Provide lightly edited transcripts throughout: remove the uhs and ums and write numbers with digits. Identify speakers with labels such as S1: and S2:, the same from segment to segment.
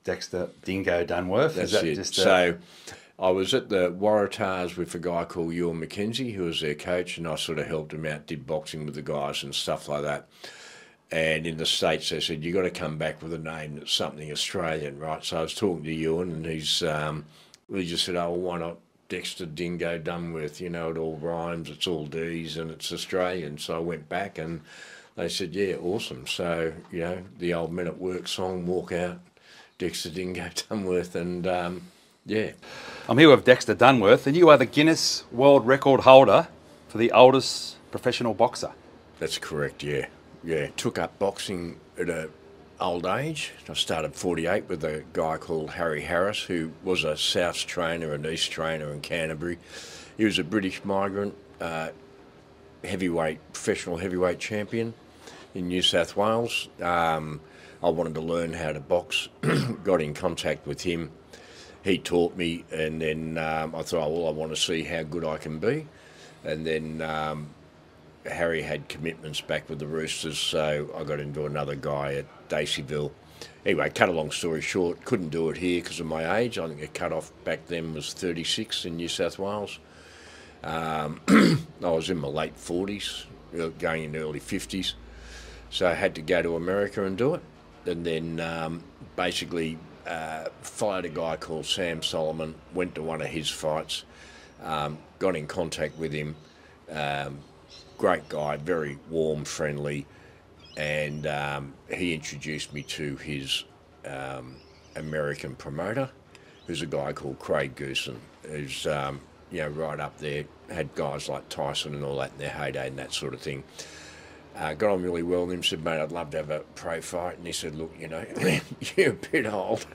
S1: Dexter Dingo Dunworth.
S2: That's
S1: Is that
S2: it.
S1: just
S2: So I was at the Waratahs with a guy called Ewan McKenzie, who was their coach, and I sort of helped him out, did boxing with the guys and stuff like that. And in the States, they said, you got to come back with a name that's something Australian, right? So I was talking to Ewan, and he just said, oh, well, why not Dexter Dingo Dunworth? You know, it all rhymes, it's all D's, and it's Australian. So I went back, and they said, yeah, awesome. So, you know, the old Men at Work song, Walk Out, Dexter Dingo Dunworth, and yeah.
S1: I'm here with Dexter Dunworth, and you are the Guinness World Record holder for the oldest professional boxer.
S2: That's correct, yeah. Yeah, took up boxing at an old age. I started 48 with a guy called Harry Harris, who was a Souths trainer and East trainer in Canterbury. He was a British migrant, professional heavyweight champion in New South Wales. I wanted to learn how to box, got in contact with him. He taught me, and then I thought, well, I want to see how good I can be. And then Harry had commitments back with the Roosters, so I got into another guy at Daceyville. Anyway, cut a long story short, couldn't do it here because of my age. I think the cut-off back then was 36 in New South Wales. I was in my late 40s, going into early 50s, so I had to go to America and do it. And then basically followed a guy called Sam Solomon, went to one of his fights, got in contact with him. Great guy, very warm, friendly, and he introduced me to his American promoter, who's a guy called Craig Goosen, who's right up there, had guys like Tyson and all that in their heyday and that sort of thing. Got on really well with him, said, mate, I'd love to have a pro fight. And he said, look, you're a bit old,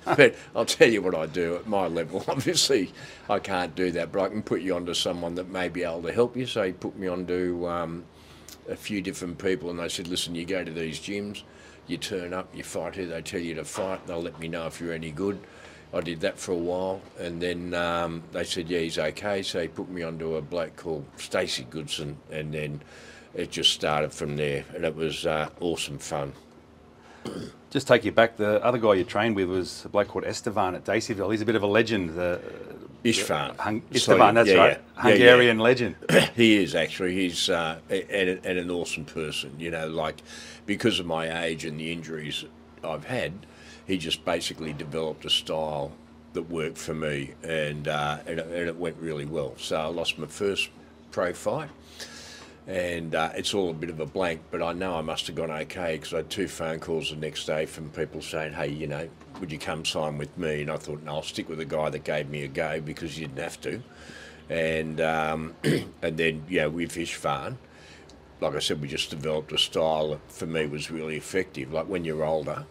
S2: but I'll tell you what I do at my level. Obviously, I can't do that, but I can put you onto someone that may be able to help you. So he put me onto a few different people, and they said, listen, you go to these gyms, you turn up, you fight who they tell you to fight, they'll let me know if you're any good. I did that for a while, and then they said, yeah, he's okay. So he put me onto a bloke called Stacey Goodson, and then it just started from there, and it was awesome fun.
S1: Just take you back, the other guy you trained with was a bloke called Estevan at Daceyville. He's a bit of a legend.
S2: Istvan.
S1: Istvan, that's right.
S2: Yeah.
S1: Hungarian legend.
S2: He is, actually. He's and an awesome person, because of my age and the injuries I've had, he just basically developed a style that worked for me, and it went really well. So I lost my first pro fight, and it's all a bit of a blank, but I know I must have gone okay because I had 2 phone calls the next day from people saying, hey, would you come sign with me? And I thought, no, I'll stick with the guy that gave me a go because you didn't have to. And and then, with Istvan, like I said, we just developed a style that for me was really effective. Like when you're older,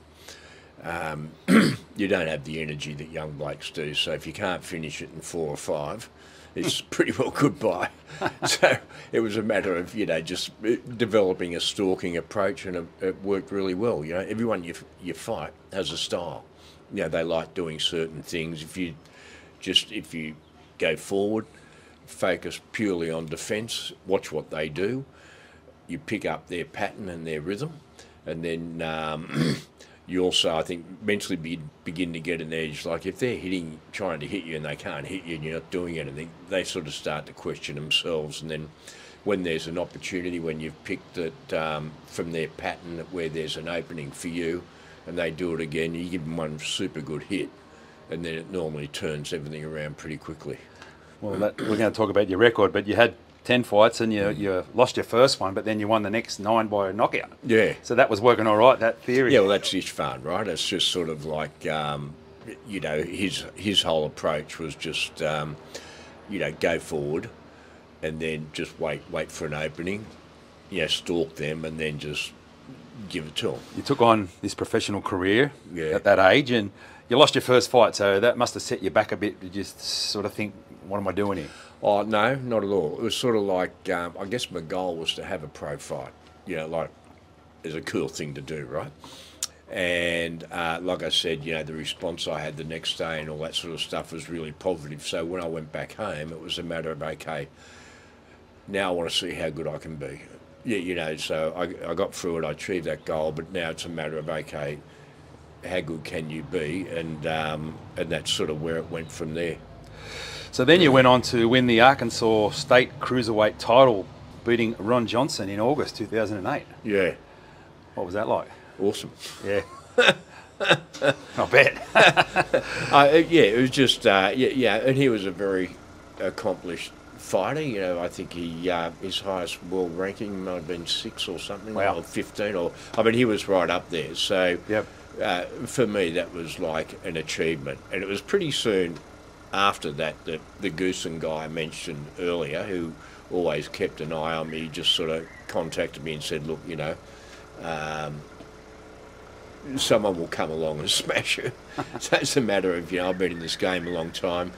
S2: you don't have the energy that young blokes do. So if you can't finish it in 4 or 5, it's pretty well goodbye. So it was a matter of, just developing a stalking approach, and it worked really well. Everyone you fight has a style. They like doing certain things. If you go forward, focus purely on defence, watch what they do, you pick up their pattern and their rhythm, and then you also, I think, mentally begin to get an edge. Like if they're trying to hit you and they can't hit you and you're not doing anything, they sort of start to question themselves. And then when there's an opportunity, when you've picked it from their pattern where there's an opening for you and they do it again, you give them one super good hit, and then it normally turns everything around pretty quickly.
S1: Well, we're going to talk about your record, but you had 10 fights and you lost your first one, but then you won the next 9 by a knockout.
S2: Yeah.
S1: So that was working all right, that theory.
S2: Yeah, well, that's Istvan, right? It's just sort of like, his whole approach was just, go forward and then just wait for an opening, stalk them and then just give it to them.
S1: You took on this professional career at that age, and you lost your first fight, so that must have set you back a bit. You just sort of think, what am I doing here?
S2: Oh, no, not at all. It was sort of like, I guess my goal was to have a pro fight, it's a cool thing to do, right? And like I said, the response I had the next day and all that sort of stuff was really positive. So when I went back home, it was a matter of, okay, now I want to see how good I can be. Yeah, so I got through it, I achieved that goal, but now it's a matter of, okay, how good can you be, and that's sort of where it went from there.
S1: So then you went on to win the Arkansas State Cruiserweight title, beating Ron Johnson in August 2008.
S2: Yeah.
S1: What was that like?
S2: Awesome.
S1: Yeah. I bet.
S2: Yeah, it was just, and he was a very accomplished fighter. You know, I think his highest world ranking might have been 6 or something,
S1: wow.
S2: or 15, or, I mean, he was right up there. So
S1: yep.
S2: For me, that was like an achievement. And it was pretty soon after that the Goosen guy I mentioned earlier, who always kept an eye on me, just sort of contacted me and said, look, you know, someone will come along and smash you. So it's a matter of, you know, I've been in this game a long time,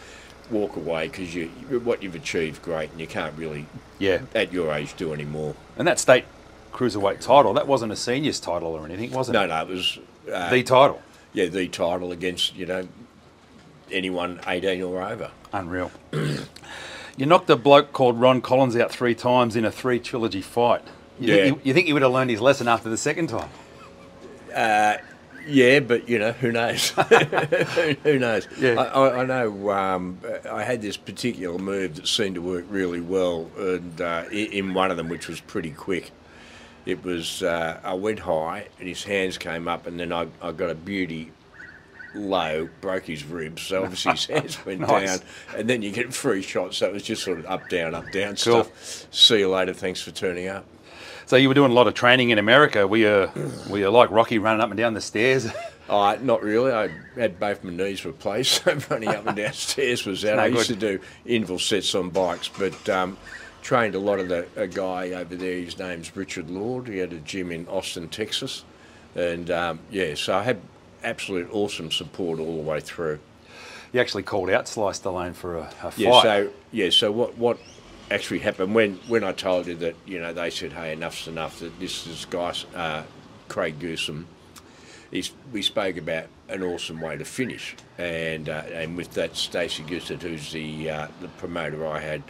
S2: walk away, because what you've achieved, great, and you can't really, at your age, do any more.
S1: And that state cruiserweight title, that wasn't a seniors title or anything, was it?
S2: No, it was...
S1: the title?
S2: Yeah, the title against, you know, anyone 18 or over.
S1: Unreal. You knocked a bloke called Ron Collins out 3 times in a 3-trilogy fight. You think he would have learned his lesson after the second time?
S2: Yeah, but, you know, who knows? Who knows? Yeah. I know I had this particular move that seemed to work really well, and in one of them, which was pretty quick. It was, I went high, and his hands came up, and then I got a beauty low, broke his ribs, so obviously his hands went down, and then you get 3 shots, so it was just sort of up, down cool. Stuff. See you later, thanks for turning up.
S1: So you were doing a lot of training in America. Were you like Rocky running up and down the stairs?
S2: Not really. I had both my knees replaced, so running up and down stairs was out. I used to do interval sets on bikes, but trained a lot of a guy over there. His name's Richard Lord. He had a gym in Austin, Texas. And, so I had absolute awesome support all the way through.
S1: You actually called out Sly Stallone for a fight.
S2: So what actually happened when I told you that, you know, they said, hey, enough's enough, that this is Craig Goosen. We spoke about an awesome way to finish, and with that, Stacey Goosen, who's the promoter I had,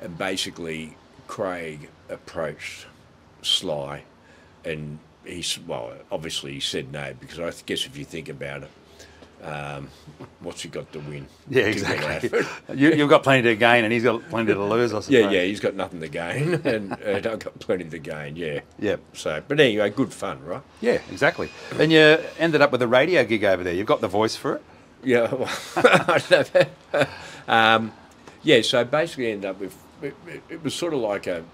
S2: and basically Craig approached Sly, and obviously he said no, because I guess if you think about it, what's he got to win?
S1: Yeah, exactly. You've got plenty to gain, and he's got plenty to lose, I suppose.
S2: Yeah, he's got nothing to gain, and I've got plenty to gain, yeah.
S1: Yep.
S2: So, but anyway, good fun, right?
S1: Yeah, exactly. And you ended up with a radio gig over there. You've got the voice for it?
S2: Yeah, well, I don't know. So basically ended up with, it was sort of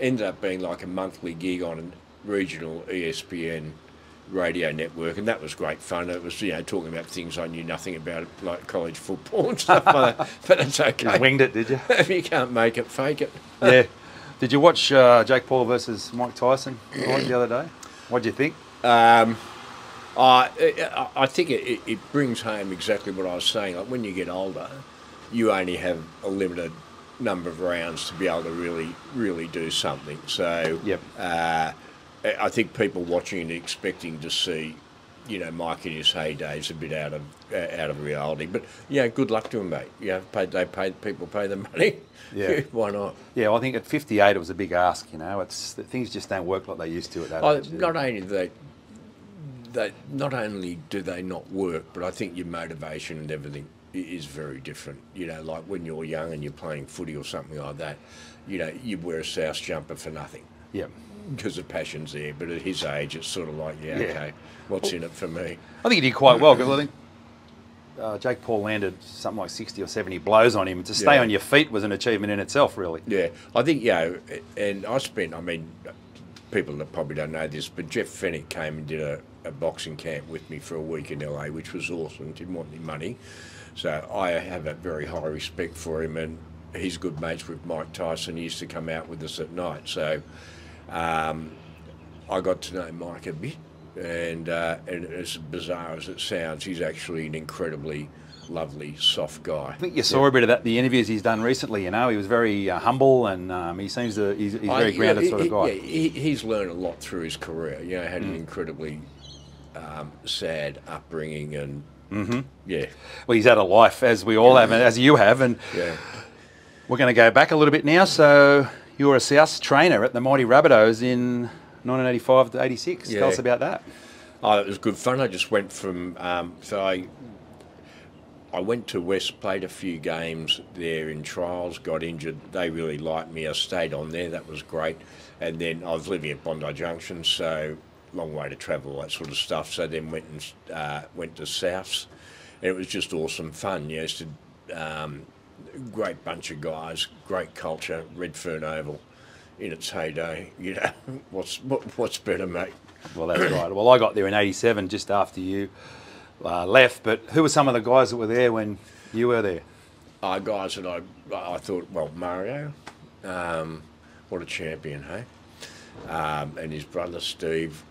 S2: ended up being like a monthly gig on a regional ESPN radio network, and that was great fun. It was, you know, talking about things I knew nothing about, like college football and stuff like that. But it's okay.
S1: You winged it, did you?
S2: If you can't make it, fake it.
S1: Yeah. Did you watch Jake Paul versus Mike Tyson the other day? What do you think?
S2: I think it brings home exactly what I was saying. Like, when you get older, you only have a limited number of rounds to be able to really do something. So I think people watching and expecting to see, you know, Mike in his heyday is a bit out of reality. But yeah, good luck to him, mate. You know, people pay the money. Yeah, why not?
S1: Yeah, well, I think at 58 it was a big ask. You know, things just don't work like they used to at that age.
S2: Not only do they not work, but I think your motivation and everything is very different. You know, like when you're young and you're playing footy or something like that, you know, you wear a South jumper for nothing.
S1: Yeah.
S2: Because the passion's there, but at his age, it's sort of like, okay, what's in it for me?
S1: I think he did quite well, because I think Jake Paul landed something like 60 or 70 blows on him. To stay on your feet was an achievement in itself, really.
S2: Yeah, I think, and I mean, people that probably don't know this, but Jeff Fennick came and did a boxing camp with me for a week in LA, which was awesome. Didn't want any money. So I have a very high respect for him, and he's good mates with Mike Tyson. He used to come out with us at night. So I got to know Mike a bit, and as bizarre as it sounds, he's actually an incredibly lovely, soft guy.
S1: I think you saw a bit of that, the interviews he's done recently. You know, he was very humble, and he seems he's very grounded sort of guy.
S2: Yeah, he's learned a lot through his career. You know, had an incredibly sad upbringing, and
S1: well, he's had a life, as we all have, and as you have, and we're going to go back a little bit now. So you were a South trainer at the Mighty Rabbitohs in 1985 to 86. Tell us about that.
S2: Oh, it was good fun. I just went from I went to West, played a few games there in trials, got injured. They really liked me. I stayed on there. That was great. And then I was living at Bondi Junction, so long way to travel, all that sort of stuff. So then went to Souths, and it was just awesome fun. You know, great bunch of guys, great culture. Redfern Oval in its heyday. You know, what's better, mate?
S1: Well, that's right. Well, I got there in '87, just after you left. But who were some of the guys that were there when you were there?
S2: Guys that I thought, well, Mario, what a champion, hey? And his brother Steve,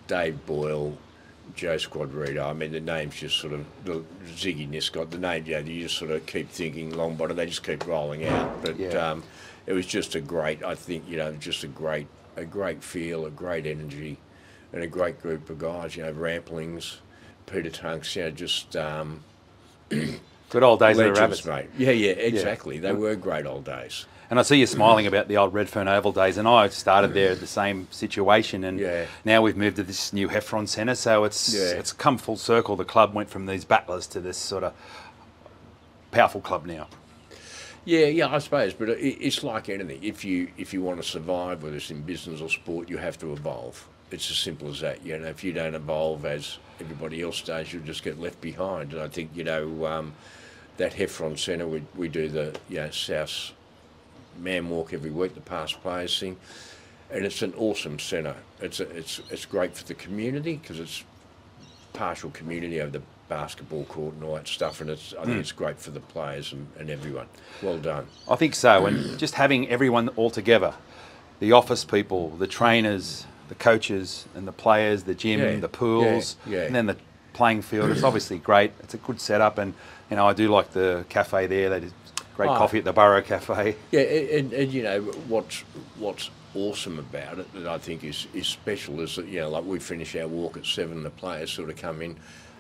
S2: Dave Boyle, Joe Squadrito. I mean, the names just sort of, Ziggy N, the name, you just sort of keep thinking Longbottom, they just keep rolling out. But it was just a great, I think, just a great feel, a great energy, and a great group of guys, Ramplings, Peter Tunks, just...
S1: good old days
S2: legends,
S1: of the Rabbits.
S2: Mate. Yeah, exactly. They were great old days.
S1: And I see you smiling about the old Redfern Oval days, and I started there at the same situation, and now we've moved to this new Heffron Centre, so it's come full circle. The club went from these battlers to this sort of powerful club now.
S2: Yeah, I suppose, but it's like anything. If you want to survive, whether it's in business or sport, you have to evolve. It's as simple as that. If you don't evolve as everybody else does, you'll just get left behind. And I think that Heffron Centre, we do the South Man Walk every week, the past players thing, and it's an awesome centre. It's great for the community because it's partial community over the basketball court and all that stuff, and I think it's great for the players and everyone. Well done.
S1: I think so, and just having everyone all together, the office people, the trainers, the coaches and the players, the gym, the pools, and then the playing field. It's obviously great. It's a good setup, and I do like the cafe there. They did great coffee at the Borough Cafe.
S2: Yeah, and what's awesome about it that I think is special is that like we finish our walk at 7, the players sort of come in.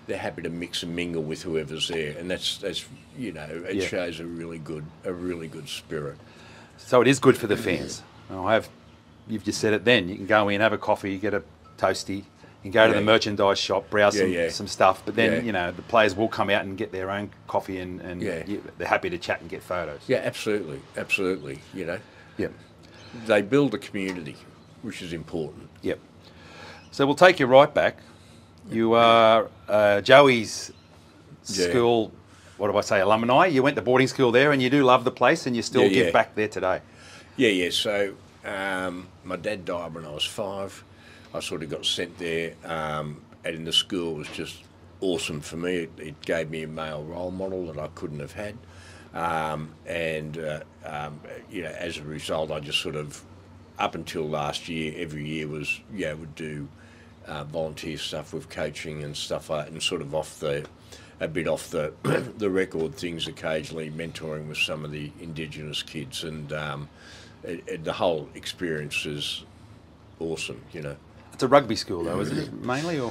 S2: They're happy to mix and mingle with whoever's there, and that's it shows a really good spirit.
S1: So it is good for the fans. You've just said it then. You can go in, have a coffee, get a toasty, you can go to the merchandise shop, browse some stuff, but then, the players will come out and get their own coffee and they're happy to chat and get photos.
S2: Yeah, absolutely.
S1: Yeah.
S2: They build a community, which is important.
S1: Yep. So we'll take you right back. You are Joey's school, what do I say, alumni. You went to boarding school there and you do love the place and you still give back there today.
S2: Yeah. So my dad died when I was 5. I sort of got sent there, and in the school was just awesome for me. It gave me a male role model that I couldn't have had, as a result, I just sort of, up until last year, every year was would do volunteer stuff with coaching and stuff like that, and sort of a bit off the the record things occasionally, mentoring with some of the Indigenous kids, and the whole experience is awesome.
S1: It's a rugby school though, isn't it, mainly, or?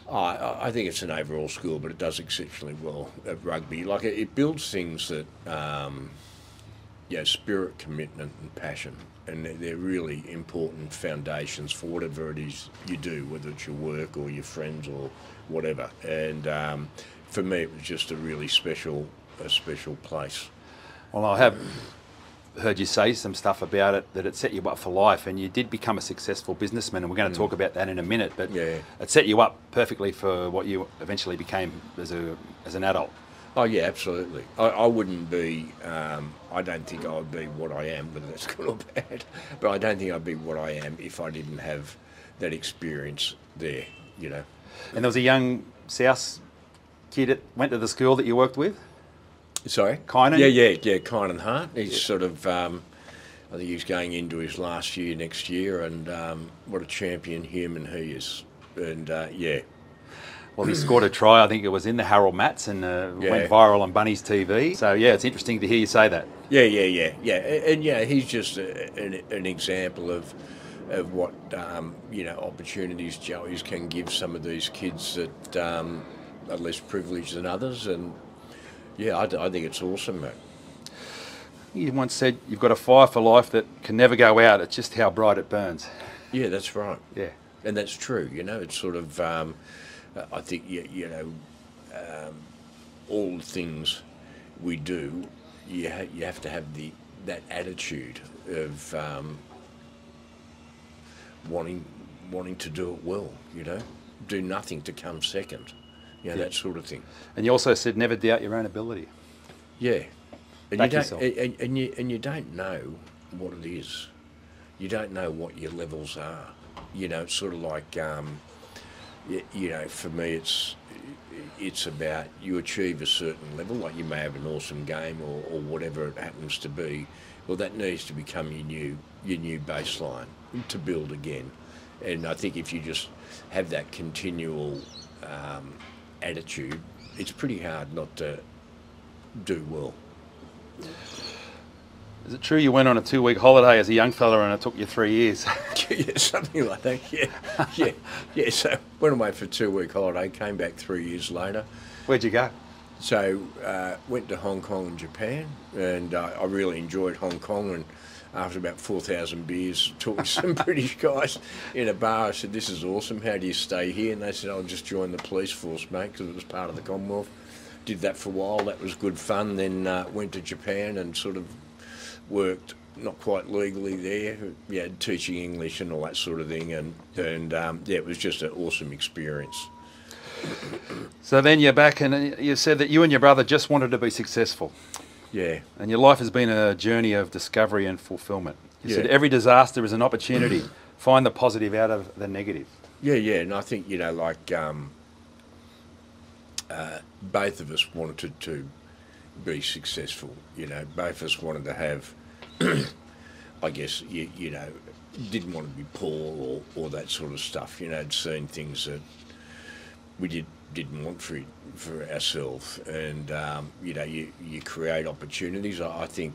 S2: I think it's an overall school, but it does exceptionally well at rugby. Like it builds things that, spirit, commitment, and passion, and they're really important foundations for whatever it is you do, whether it's your work or your friends or whatever. And for me, it was just a really special place.
S1: Well, I have heard you say some stuff about it, that it set you up for life, and you did become a successful businessman, and we're going to talk about that in a minute, but it set you up perfectly for what you eventually became as an adult.
S2: Oh yeah, absolutely. I wouldn't be, I don't think I would be what I am, whether that's good or bad, but I don't think I'd be what I am if I didn't have that experience there, And
S1: there was a young South kid that went to the school that you worked with?
S2: Sorry?
S1: Kynan?
S2: Yeah, Kynan Hart. He's sort of, I think he's going into his last year next year, and what a champion human he is. And,
S1: Well, he scored a try, I think it was in the Harold Mats, and went viral on Bunnies TV. So, it's interesting to hear you say that.
S2: Yeah. And, he's just an example of what, opportunities Joey's can give some of these kids that are less privileged than others, and I think it's awesome, mate.
S1: You once said you've got a fire for life that can never go out. It's just how bright it burns.
S2: Yeah, that's right.
S1: Yeah.
S2: And that's true, you know. It's sort of, I think, all the things we do, you have to have that attitude of wanting to do it well, you know. Do nothing to come second, you know, that sort of thing.
S1: And you also said never doubt your own ability.
S2: Yeah. And
S1: Back
S2: you
S1: yourself.
S2: and you don't know what it is. You don't know what your levels are. You know, it's sort of like, you know, for me, it's about you achieve a certain level. Like you may have an awesome game or whatever it happens to be. Well, that needs to become your new baseline to build again. And I think if you just have that continual attitude, it's pretty hard not to do well.
S1: Is it true you went on a 2-week holiday as a young fella and it took you 3 years?
S2: Yeah, something like that, yeah. So went away for a 2-week holiday, came back 3 years later.
S1: Where'd you go?
S2: So went to Hong Kong and Japan, and I really enjoyed Hong Kong. And after about 4,000 beers, talking to some British guys in a bar, I said, "This is awesome. How do you stay here?" And they said, "I'll just join the police force, mate, because it was part of the Commonwealth." Did that for a while. That was good fun. Then went to Japan and sort of worked not quite legally there, yeah, teaching English and all that sort of thing. And it was just an awesome experience.
S1: So then you're back, and you said that you and your brother just wanted to be successful.
S2: Yeah.
S1: And your life has been a journey of discovery and fulfillment. You said every disaster is an opportunity. Find the positive out of the negative.
S2: Yeah, and I think, you know, like both of us wanted to be successful. You know, both of us wanted to have, I guess, you know, didn't want to be poor or that sort of stuff. You know, had seen things that we didn't want for ourselves, and you know, you create opportunities. I think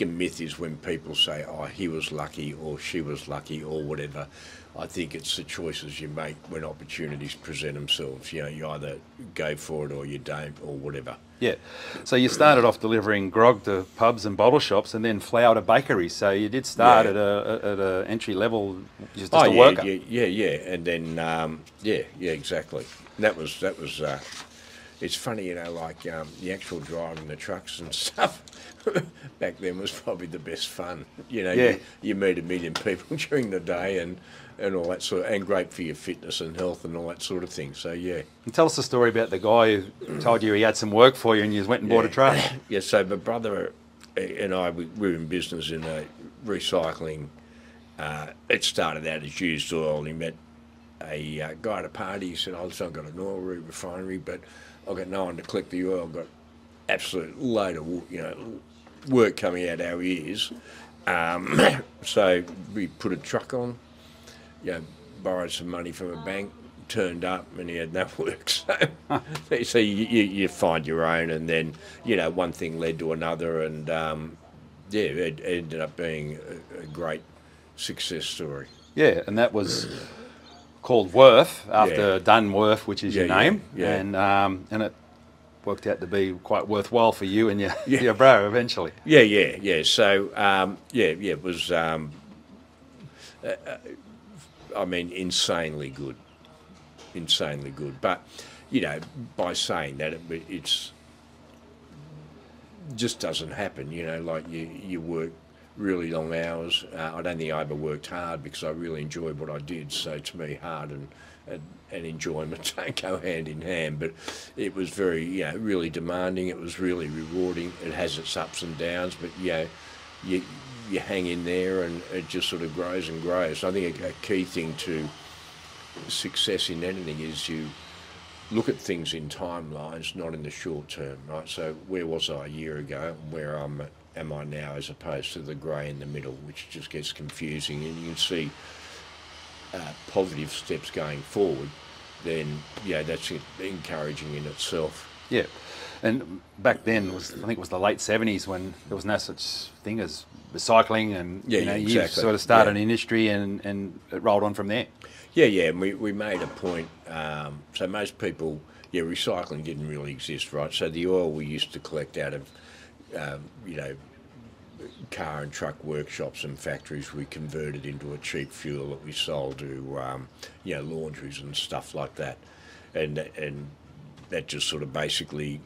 S2: a myth is when people say, "Oh, he was lucky," or "She was lucky," or whatever. I think it's the choices you make when opportunities present themselves. You know, you either go for it or you don't, or whatever.
S1: Yeah. So you started off delivering grog to pubs and bottle shops, and then flour to bakeries. So you did start at a entry level, just a worker.
S2: Yeah. And then exactly. And that was. It's funny, you know, like the actual driving the trucks and stuff back then was probably the best fun. You know, you meet 1 million people during the day and all that sort of, and great for your fitness and health and all that sort of thing. So, yeah. And
S1: tell us the story about the guy who told you he had some work for you and you just went and bought a truck.
S2: Yeah, so my brother and I, we were in business in recycling. It started out as used oil, and he met a guy at a party. He said, "I've got an oil refinery, but I've got no one to collect the oil. I've got absolute load of, you know, work coming out our ears." So we put a truck on, you know, borrowed some money from a bank, turned up, and he had no work. So you find your own, and then, you know, one thing led to another, and it ended up being a great success story.
S1: Yeah, and that was called Worth after Dunworth, which is your name, and it worked out to be quite worthwhile for you and your bro eventually.
S2: Yeah. So it was. I mean, insanely good. But you know, by saying that, it's just doesn't happen. You know, like you work really long hours. I don't think I ever worked hard because I really enjoyed what I did. So to me, hard and enjoyment don't go hand in hand. But it was very, you know, really demanding. It was really rewarding. It has its ups and downs, but you know, you hang in there and it just sort of grows and grows. I think a key thing to success in anything is you look at things in timelines, not in the short term, right? So where was I a year ago and where am I now, as opposed to the grey in the middle, which just gets confusing. And you can see positive steps going forward, then that's encouraging in itself. Yeah,
S1: and back then I think it was the late 70s when there was no such thing as recycling, and you sort of started an industry and it rolled on from there.
S2: Yeah, and we made a point. So most people, recycling didn't really exist, right? So the oil we used to collect out of, car and truck workshops and factories we converted into a cheap fuel that we sold to, laundries and stuff like that. And that just sort of basically,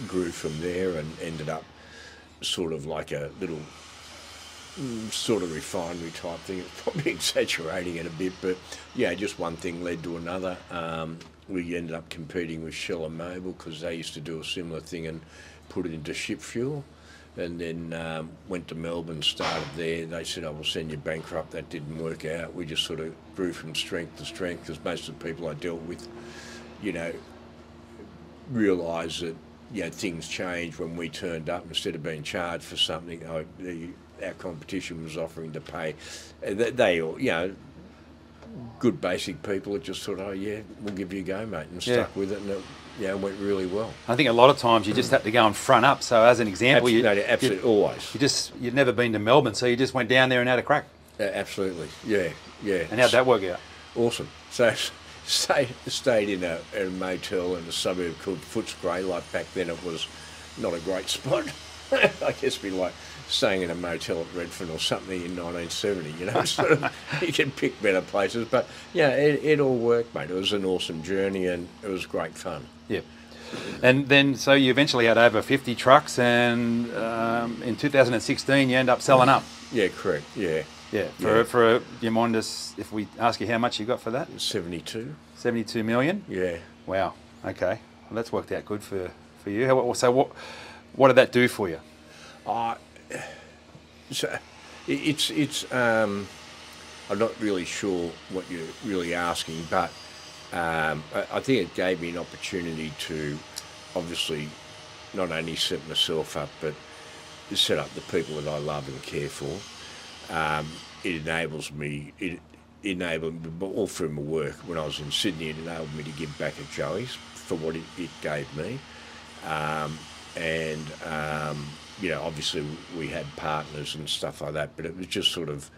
S2: grew from there and ended up sort of like a little sort of refinery type thing. It's probably exaggerating it a bit, but just one thing led to another. We ended up competing with Shell and Mobil because they used to do a similar thing and put it into ship fuel. And then went to Melbourne, started there. They said, "I will send you bankrupt." That didn't work out. We just sort of grew from strength to strength because most of the people I dealt with, realised that things changed when we turned up. Instead of being charged for something, our competition was offering to pay. They all, good basic people that just thought, "Oh yeah, we'll give you a go, mate," and stuck with it, and it went really well.
S1: I think a lot of times you just had to go and front up. So as an example,
S2: absolutely always.
S1: You'd never been to Melbourne, so you just went down there and had a crack.
S2: Absolutely, yeah.
S1: And how'd that work out?
S2: Awesome. So stayed in a motel in a suburb called Footscray. Like back then, it was not a great spot. I guess it'd be like staying in a motel at Redfern or something in 1970. Sort of, you can pick better places, but it all worked, mate. It was an awesome journey and it was great fun. Yeah.
S1: And then, so you eventually had over 50 trucks, and in 2016 you end up selling up.
S2: Yeah, correct. Yeah.
S1: Yeah. Do you mind us if we ask you how much you got for that?
S2: 72.
S1: 72 million.
S2: Yeah.
S1: Wow. Okay. Well, that's worked out good for you. So what did that do for you?
S2: So it's I'm not really sure what you're really asking, but I think it gave me an opportunity to obviously not only set myself up, but set up the people that I love and care for. It enabled me, all through my work when I was in Sydney, it enabled me to give back at Joey's for what it gave me. Obviously we had partners and stuff like that, but it was just sort of,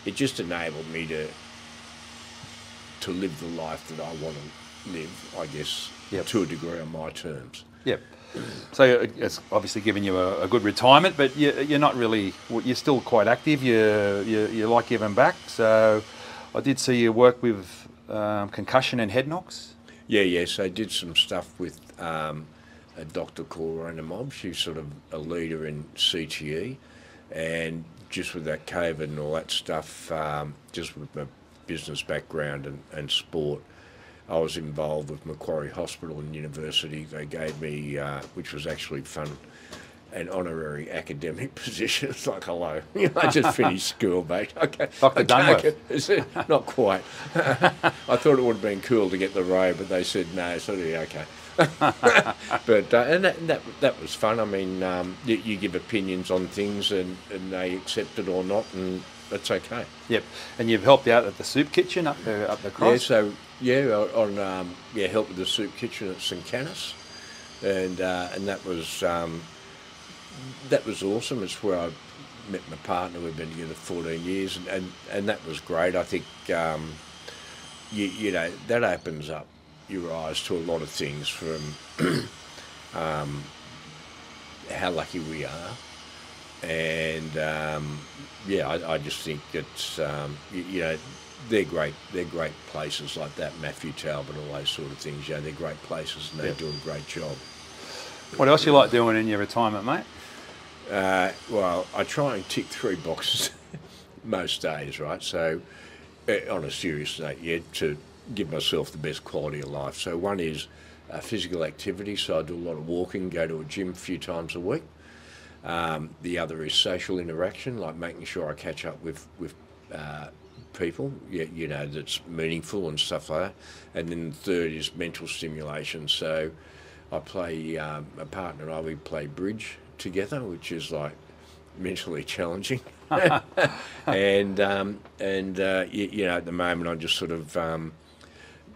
S2: it just enabled me to live the life that I want to live, I guess, to a degree on my terms.
S1: Yep. So it's obviously given you a good retirement, but you're not really, you're still quite active. You like giving back. So I did see you work with concussion and head knocks.
S2: Yeah. So I did some stuff with a doctor called Rona Mob. She's sort of a leader in CTE, and just with that COVID and all that stuff, just with my business background and sport, I was involved with Macquarie Hospital and University. They gave me, which was actually fun, an honorary academic position. It's like, hello, I just finished school, mate. Okay,
S1: Dr. Dunworth.
S2: Not quite. I thought it would have been cool to get the robe, but they said no, so yeah, okay. But and that was fun. I mean, you give opinions on things, and they accept it or not, and that's okay. Yep.
S1: And you've helped out at the soup kitchen up the cross.
S2: Yeah. Helped with the soup kitchen at St Canis, and that was awesome. It's where I met my partner. We've been together 14 years, and that was great. I think that opens up your eyes to a lot of things, from how lucky we are, and I just think it's they're great places like that, Matthew Talbot, all those sort of things. They're great places, and they do a great job.
S1: What else you like doing in your retirement, mate?
S2: Well, I try and tick 3 boxes most days, right? So on a serious note, to give myself the best quality of life. So one is physical activity, so I do a lot of walking, go to a gym a few times a week. The other is social interaction, like making sure I catch up with people, that's meaningful and stuff like that. And then the third is mental stimulation. So I play, a partner and we play bridge together, which is like mentally challenging. and at the moment I just sort of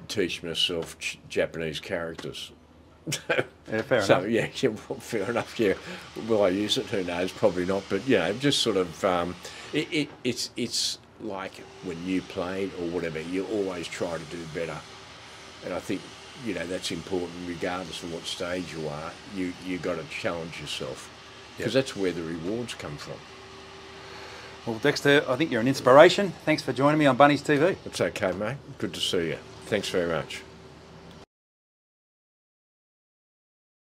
S2: teach myself Japanese characters.
S1: Yeah, fair enough.
S2: Yeah, well, fair enough. Yeah, will I use it? Who knows? Probably not. But just sort of, it's like when you played or whatever, you always try to do better. And I think that's important, regardless of what stage you are. You got to challenge yourself. because that's where the rewards come from.
S1: Well, Dexter, I think you're an inspiration. Thanks for joining me on Bunnies TV.
S2: It's okay, mate. Good to see you. Thanks very much.